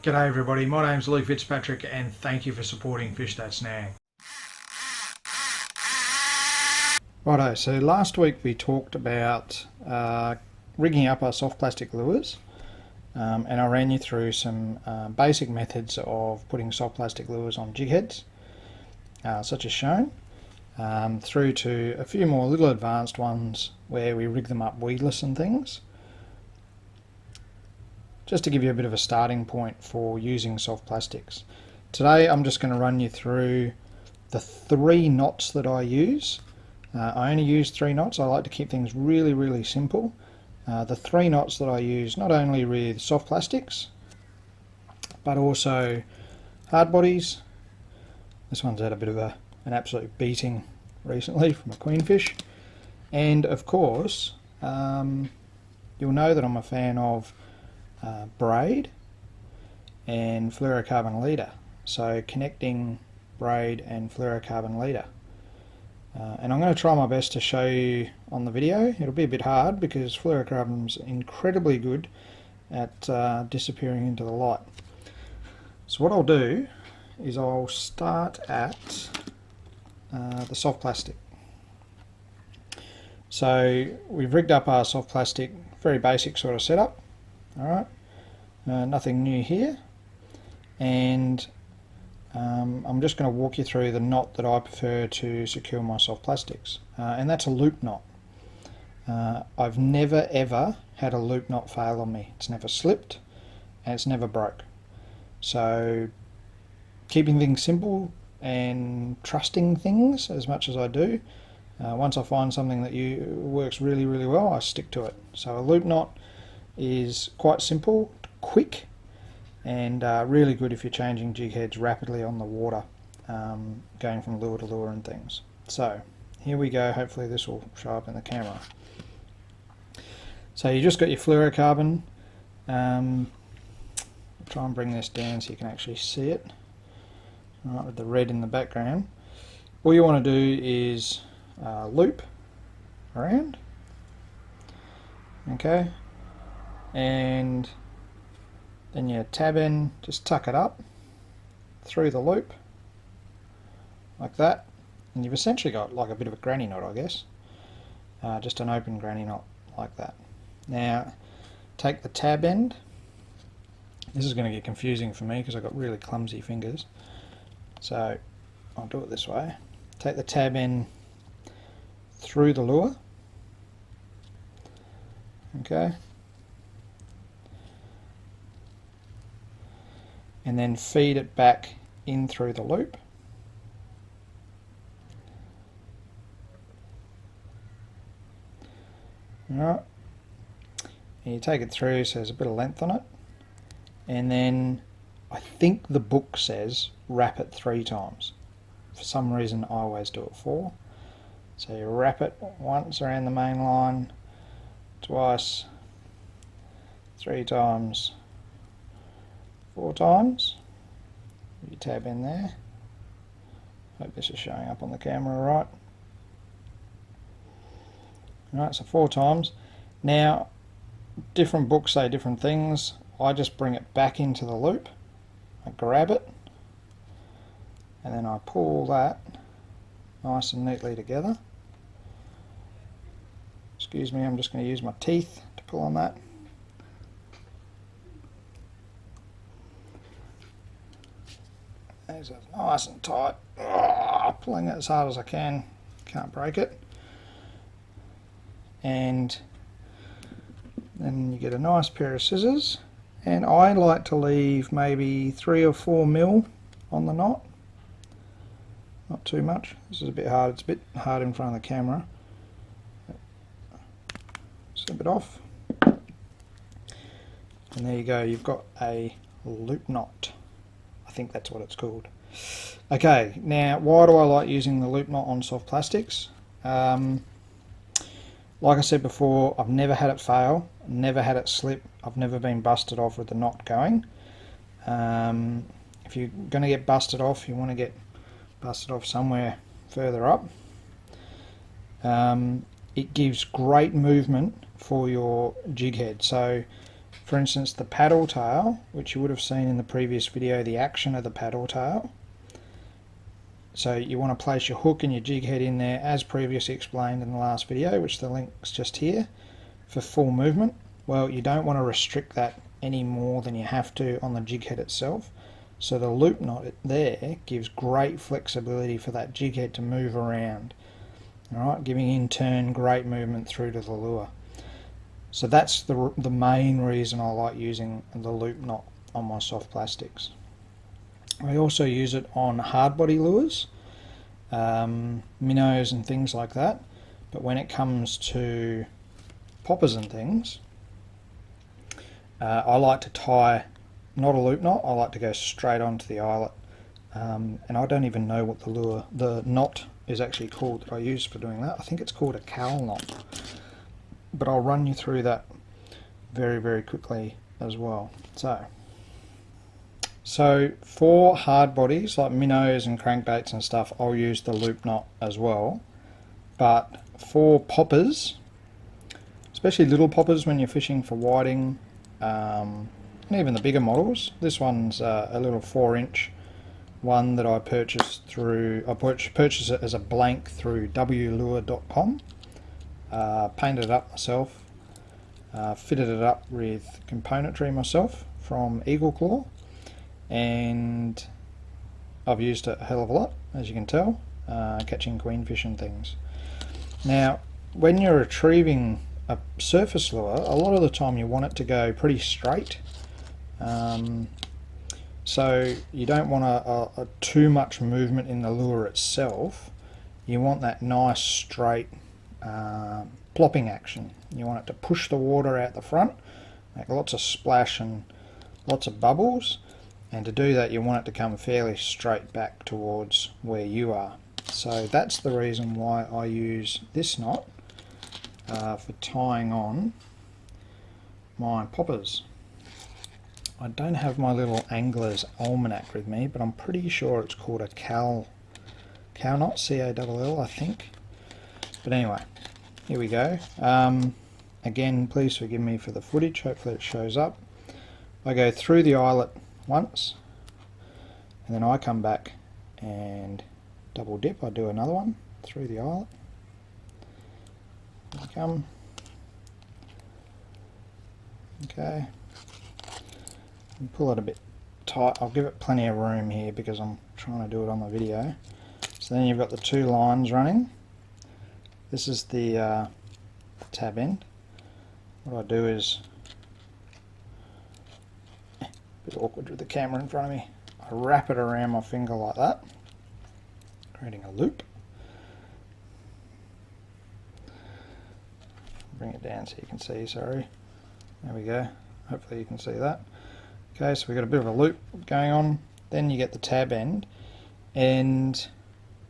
G'day everybody, my name's Luke Fitzpatrick and thank you for supporting Fish That Snag. Righto, so last week we talked about rigging up our soft plastic lures and I ran you through some basic methods of putting soft plastic lures on jig heads, such as shown, through to a few more little advanced ones where we rig them up weedless and things. Just to give you a bit of a starting point for using soft plastics. Today I'm just going to run you through the 3 knots that I use. I only use 3 knots. I like to keep things really simple. The 3 knots that I use not only with soft plastics but also hard bodies. This one's had a bit of an absolute beating recently from a queenfish, and of course you'll know that I'm a fan of braid and fluorocarbon leader, so connecting braid and fluorocarbon leader, and I'm going to try my best to show you on the video. It'll be a bit hard because fluorocarbon's incredibly good at disappearing into the light. So what I'll do is I'll start at the soft plastic. So we've rigged up our soft plastic, very basic sort of setup. Alright, nothing new here, and I'm just going to walk you through the knot that I prefer to secure my soft plastics, and that's a loop knot. I've never ever had a loop knot fail on me. It's never slipped and it's never broke. So keeping things simple and trusting things as much as I do, once I find something that works really well, I stick to it. So a loop knot is quite simple, quick, and really good if you're changing jig heads rapidly on the water, going from lure to lure and things. So here we go. Hopefully this will show up in the camera. So you just got your fluorocarbon. I'll try and bring this down so you can actually see it. All right, with the red in the background. All you want to do is loop around. Okay. And then you tab in, just tuck it up through the loop like that, and you've essentially got like a bit of a granny knot, I guess, just an open granny knot like that. Now take the tab end. This is going to get confusing for me because I've got really clumsy fingers, so I'll do it this way. Take the tab end through the lure, okay, and then feed it back in through the loop. Alright, and you take it through so there's a bit of length on it, and then I think the book says wrap it 3 times. For some reason I always do it 4. So you wrap it once around the main line, twice, 3 times, 4 times. You tab in there. Hope this is showing up on the camera right. Alright, so 4 times. Now, different books say different things. I just bring it back into the loop. I grab it, and then I pull that nice and neatly together. Excuse me, I'm just going to use my teeth to pull on that. There's it, nice and tight. Oh, pulling it as hard as I can. Can't break it. And then you get a nice pair of scissors. And I like to leave maybe 3 or 4 mil on the knot. Not too much. This is a bit hard. It's a bit hard in front of the camera. Snip it off. And there you go. You've got a loop knot. I think that's what it's called. Okay, now why do I like using the loop knot on soft plastics? Like I said before, I've never had it fail, never had it slip, I've never been busted off with the knot going. If you're going to get busted off, you want to get busted off somewhere further up. It gives great movement for your jig head. So For instance, the paddle tail, which you would have seen in the previous video, the action of the paddle tail. So you want to place your hook and your jig head in there as previously explained in the last video, which the link's just here, for full movement. Well, you don't want to restrict that any more than you have to on the jig head itself. So the loop knot there gives great flexibility for that jig head to move around. Alright, giving in turn great movement through to the lure. So that's the main reason I like using the loop knot on my soft plastics. I also use it on hard body lures, minnows and things like that, but when it comes to poppers and things, I like to tie not a loop knot, I like to go straight onto the eyelet, and I don't even know what the knot is actually called that I use for doing that. I think it's called a cowl knot, but I'll run you through that very quickly as well. So for hard bodies like minnows and crankbaits and stuff, I'll use the loop knot as well, but for poppers, especially little poppers when you're fishing for whiting, and even the bigger models, this one's a little 4-inch one that I purchased through, I purchased it as a blank through wlure.com, painted it up myself, fitted it up with componentry myself from Eagle Claw, and I've used it a hell of a lot, as you can tell, catching queenfish and things. Now when you're retrieving a surface lure, a lot of the time you want it to go pretty straight, so you don't want a too much movement in the lure itself. You want that nice straight plopping action. You want it to push the water out the front, make lots of splash and lots of bubbles, and to do that you want it to come fairly straight back towards where you are. So that's the reason why I use this knot for tying on my poppers. I don't have my little angler's almanac with me, but I'm pretty sure it's called a cowl knot, C-A-L-L I think. But anyway, here we go. Again, please forgive me for the footage, hopefully it shows up. I go through the eyelet once, and then I come back and double dip. I do another one through the eyelet. Here we come. Okay. And pull it a bit tight. I'll give it plenty of room here because I'm trying to do it on the video. So then you've got the two lines running. This is the tab end. What I do is, a bit awkward with the camera in front of me, I wrap it around my finger like that, creating a loop. Bring it down so you can see, sorry. There we go. Hopefully you can see that. Okay, so we've got a bit of a loop going on. Then you get the tab end, and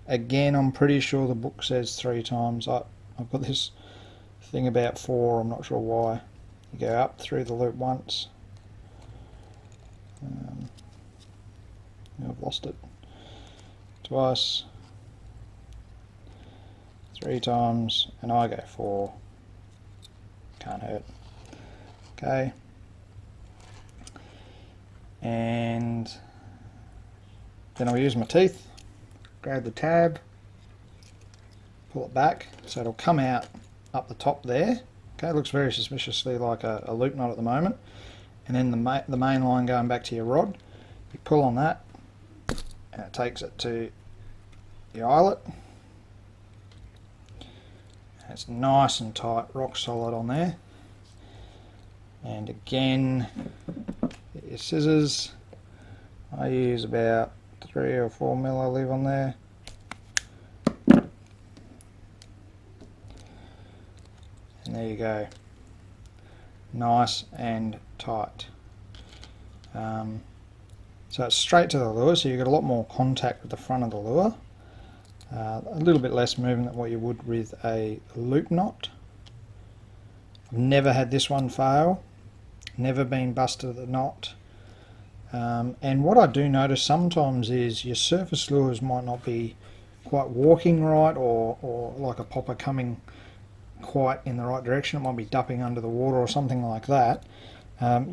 again I'm pretty sure the book says 3 times. I've got this thing about 4, I'm not sure why. You go up through the loop once. I've lost it. Twice. 3 times, and I go 4. Can't hurt. Okay. And then I'll use my teeth, grab the tab, pull it back so it'll come out up the top there. Okay, it looks very suspiciously like a loop knot at the moment. And then the main line going back to your rod, you pull on that and it takes it to the eyelet. And it's nice and tight, rock solid on there. And again, get your scissors. I use about 3 or 4 mil I leave on there. And there you go, nice and tight. So it's straight to the lure, so you get a lot more contact with the front of the lure. A little bit less movement than what you would with a loop knot. I've never had this one fail, never been busted at the knot. And what I do notice sometimes is your surface lures might not be quite walking right, or like a popper coming quite in the right direction. It might be dupping under the water or something like that.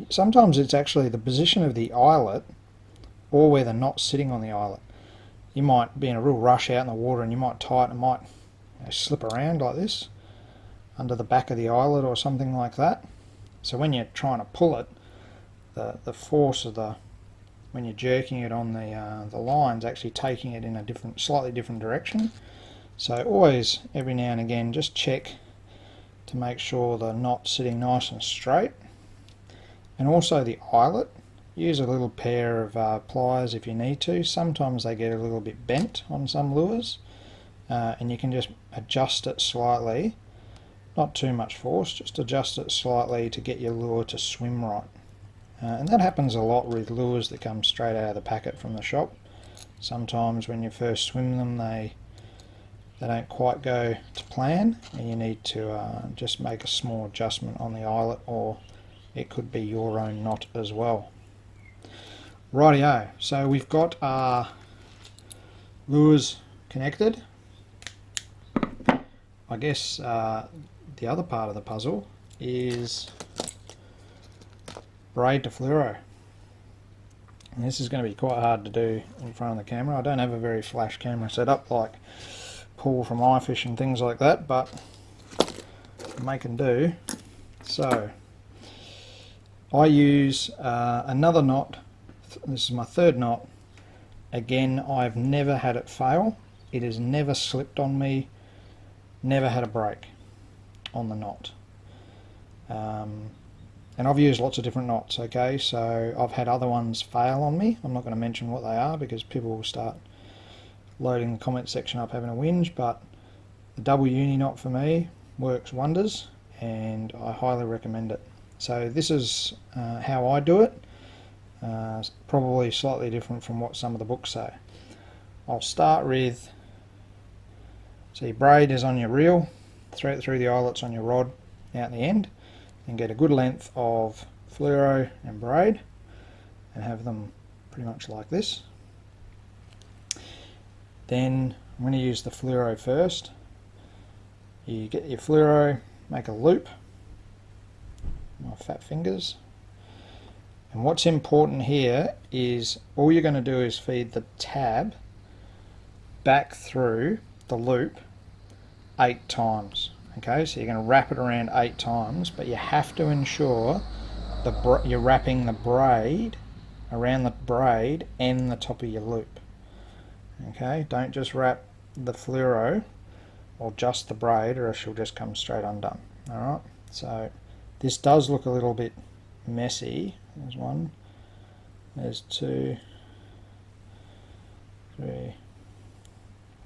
Sometimes it's actually the position of the eyelet or where the knot's sitting on the eyelet. You might be in a real rush out in the water and you might tie it and might slip around like this under the back of the eyelet or something like that. So when you're trying to pull it, the force of when you're jerking it on the line's actually taking it in a slightly different direction. So always, every now and again, just check to make sure the knot's sitting nice and straight. And also the eyelet, use a little pair of pliers if you need to. Sometimes they get a little bit bent on some lures, and you can just adjust it slightly, not too much force, just adjust it slightly to get your lure to swim right. And that happens a lot with lures that come straight out of the packet from the shop. Sometimes when you first swim them, they don't quite go to plan, and you need to just make a small adjustment on the eyelet, or it could be your own knot as well. Rightio, so we've got our lures connected. I guess the other part of the puzzle is braid to fluoro. And this is going to be quite hard to do in front of the camera. I don't have a very flash camera set up like Paul from iFish and things like that, but make and do. So I use another knot. This is my third knot. Again, I've never had it fail. It has never slipped on me, never had a break on the knot. And I've used lots of different knots, okay, so I've had other ones fail on me. I'm not going to mention what they are because people will start loading the comment section up having a whinge, but the double uni knot for me works wonders and I highly recommend it. So this is how I do it. Probably slightly different from what some of the books say. I'll start with, so your braid is on your reel, thread it through the eyelets on your rod out the end, and get a good length of fluoro and braid and have them pretty much like this. Then I'm going to use the fluoro first. You get your fluoro, make a loop, my fat fingers, and what's important here is all you're going to do is feed the tab back through the loop 8 times. Okay, so you're going to wrap it around 8 times, but you have to ensure you're wrapping the braid around the braid and the top of your loop. Okay, don't just wrap the fluoro or just the braid, or else you'll just come straight undone. Alright, so this does look a little bit messy. There's 1, there's 2, 3,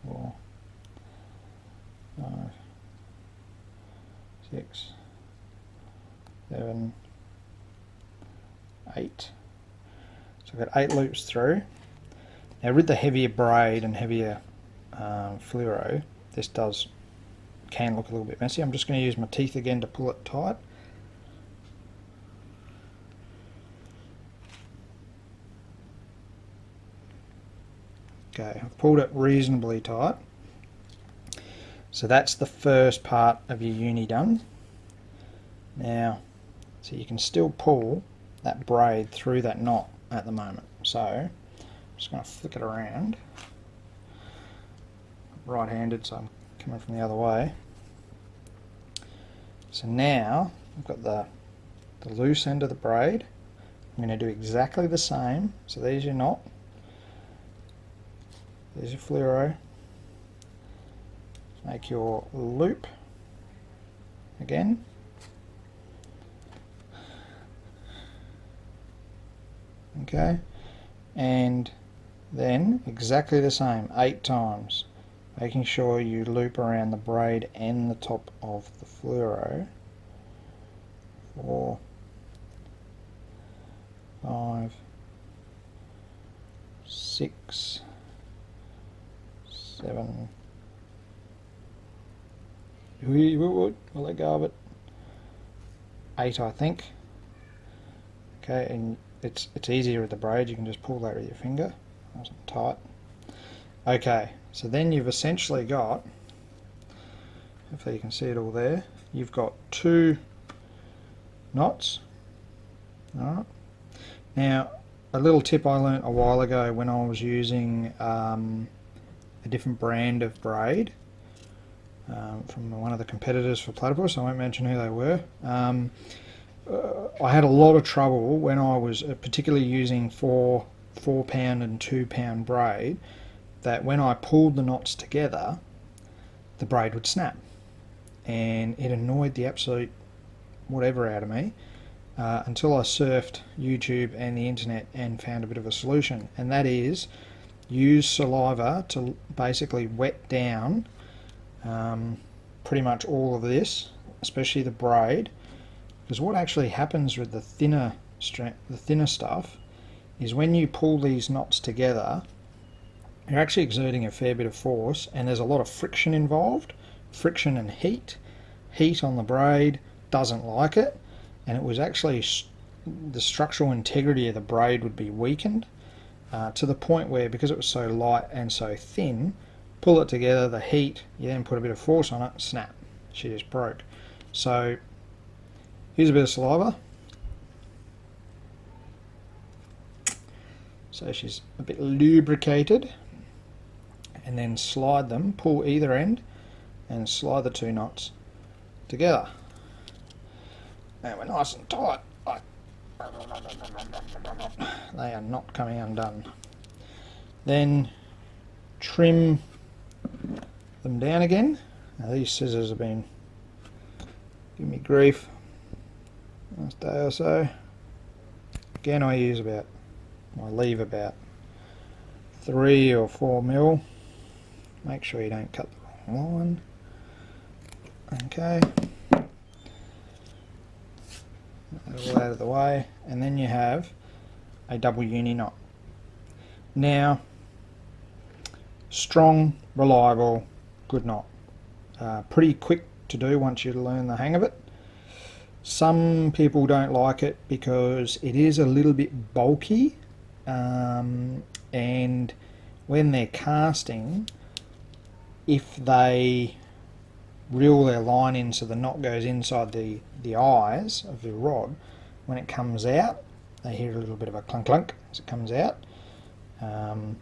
4, 5, 6, 7, 8. So I've got 8 loops through. Now with the heavier braid and heavier fluoro, this can look a little bit messy. I'm just going to use my teeth again to pull it tight. Okay, I've pulled it reasonably tight. So that's the first part of your uni done. Now, so you can still pull that braid through that knot at the moment. So I'm just going to flick it around. Right-handed, so I'm coming from the other way. So now I've got the loose end of the braid. I'm going to do exactly the same. So there's your knot. There's your fluoro. Make your loop again. Okay, and then exactly the same 8 times, making sure you loop around the braid and the top of the fluoro. 4, 5, 6, 7. We'll let go of it. 8, I think. Okay, and it's easier with the braid. You can just pull that with your finger. Nice and tight. Okay, so then you've essentially got, hopefully you can see it all there, you've got 2 knots Alright. Now, a little tip I learnt a while ago when I was using a different brand of braid from one of the competitors for platypus. I won't mention who they were. I had a lot of trouble when I was particularly using 4-pound and 2-pound braid, that when I pulled the knots together, the braid would snap, and it annoyed the absolute whatever out of me until I surfed YouTube and the internet and found a bit of a solution, and that is use saliva to basically wet down pretty much all of this, especially the braid, because what actually happens with the thinner stuff is when you pull these knots together, you're actually exerting a fair bit of force, and there's a lot of friction involved, friction and heat on the braid doesn't like it, and it was actually the structural integrity of the braid would be weakened to the point where, because it was so light and so thin, pull it together, the heat, you then put a bit of force on it, snap, she just broke. So here's a bit of saliva, so she's a bit lubricated, and then slide them, pull either end and slide the 2 knots together. Now we're nice and tight, they are not coming undone. Then trim them down again. Now these scissors have been giving me grief last day or so. Again, I leave about 3 or 4 mil. Make sure you don't cut the wrong line. Okay, all out of the way, and then you have a double uni knot. Now, strong, reliable, good knot. Pretty quick to do once you learn the hang of it. Some people don't like it because it is a little bit bulky, and when they're casting, if they reel their line in so the knot goes inside the eyes of the rod, when it comes out they hear a little bit of a clunk clunk as it comes out, and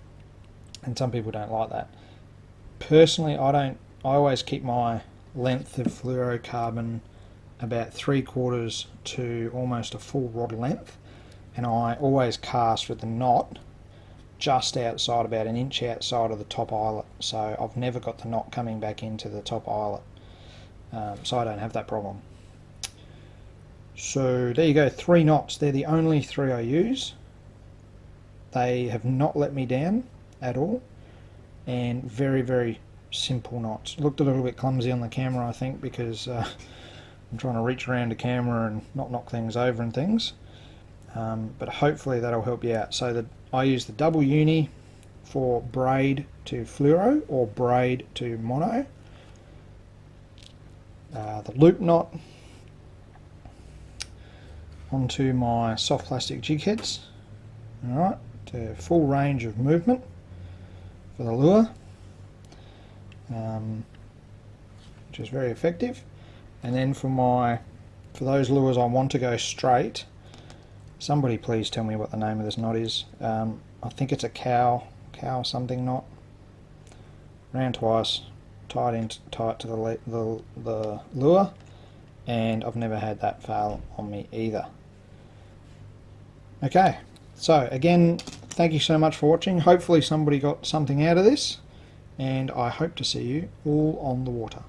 some people don't like that. Personally, I always keep my length of fluorocarbon about 3/4 to almost a full rod length, and I always cast with the knot just outside, about 1 inch outside of the top eyelet, so I've never got the knot coming back into the top eyelet, so I don't have that problem. So there you go, 3 knots. They're the only 3 I use. They have not let me down at all, and very, very simple knots. Looked a little bit clumsy on the camera, I think, because I'm trying to reach around the camera and not knock things over and things, but hopefully that'll help you out. So I use the double uni for braid to fluoro or braid to mono, the loop knot onto my soft plastic jig heads, alright, to full range of movement for the lure, which is very effective. And then for those lures I want to go straight, somebody please tell me what the name of this knot is. I think it's a cow something knot. Round twice, tight to the lure, and I've never had that fail on me either. Okay, so again, thank you so much for watching. Hopefully somebody got something out of this, and I hope to see you all on the water.